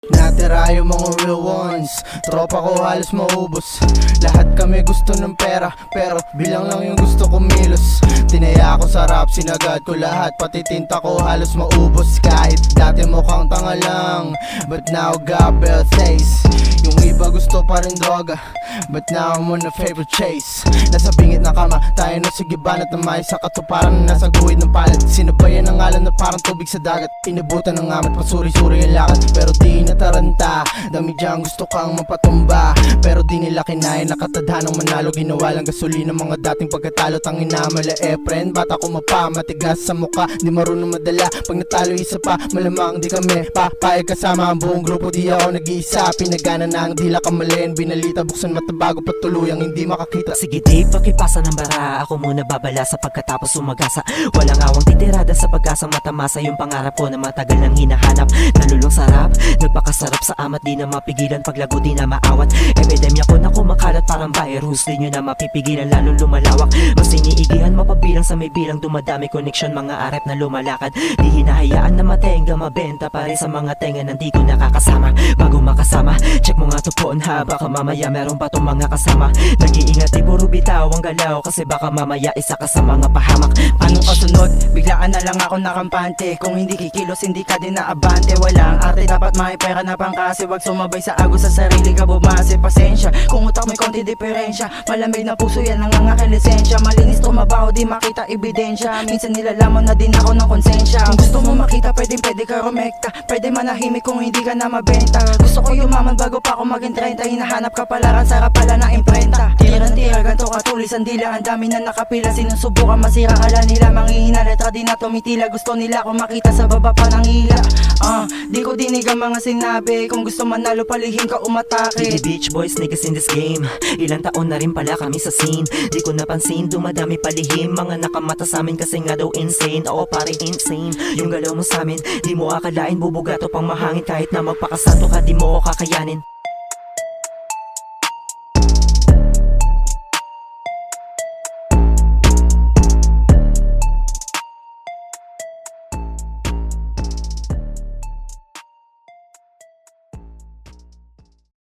Natira yung mga real ones, tropa ko halos maubos. Lahat kami gusto ng pera, pero bilang lang yung gusto kumilos. Tinaya ko sa rap, sinagad ko lahat, pati tinta ko halos maubos. Kahit dati mukhang tanga lang, but now got birthdays. Yung iba gusto pa rin droga, but now I'm on a favorite chase. Nasa bingit na kama, tayo na sige banat na may sa katuparan na nasa guhid ng palad. Sinabayan ng alam na parang tubig sa dagat. Inibutan ng amat, pasuri-suri ang lakad, pero di nataranta. Dami dyan gusto kang mapatumba, pero di nila kinaya. Nakatadhanang manalo, ginawa lang gasolina mga dating pagkatalo. Tangin na mala friend, bata ko mapa, matigas sa muka, di marunong madala. Pag natalo isa pa, malamang di kami papayag kasama ang buong grupo. Di ako nag-iisa, pinagana na ang dila kamalin. Binalita, buksan mata bago patuluyang hindi makakita. Sige di, pakipasa ng bara, ako muna babala sa pagkatapos umagasa. Walang awang titirada sa pag-asa, matamasa yung pangarap ko na matagal nang hinahanap. Nalulong sarap, nagpakasarap sa amat, di na mapigilan, paglago di na maawat. Epidemya ko na kumakalat parang virus, di nyo na mapipigilan, lalong lumalawak. Mas iniigihan, mapabilang sa may bilang, dumadami connection, mga arep na lumalakad. Di hinahayaan na matenga, mabenta pa rin sa mga tenga nang di ko nakakasama. Bago makasama, check mo nga to po ha, baka mamaya meron pa tong mga kasama. Nag-iingat di puro bitaw ang galaw, kasi baka mamaya isa ka sa mga pahamak. Anong kasunod? Biglaan na lang ako nakampante. Kung hindi kikilos, hindi ka din naabante. Walang arte, dapat may pera na pangkasi. Wag sumabay sa agos sa sarili ka bumase. Pasensya, kung utak may konti diferensya. Malamig na puso yan ang aking lisensya. Malinis tumabaho, di makita ebidensya. Minsan nilalaman na din ako ng konsensya. Kung gusto mo makita, pwede ka rumekta. Pwede manahimik kung hindi ka na mabenta. Gusto ko yumaman bago pa ako maging 30. Hinahanap ka pala, ransara pala ng imprenta. Tira, ganto katulis ang dila. Ang dami na nakapila, sinusubukan masira. Kala nila manghihina, letra di na tumitila. Gusto nila kung makita sa baba pa ng hila. Di ko dinig ang mga sinabi. Kung gusto manalo, palihim ka umatake. Di Beach Boys, niggas in this game. Ilang taon na rin pala kami sa scene. Di ko napansin, dumadami palihim. Mga nakamata sa amin kasi nga daw insane. Oo pare, insane. Yung galaw mo sa amin, di mo akalain bubugato pang mahangin. Kahit na magpakasanto ka, di mo kakayanin.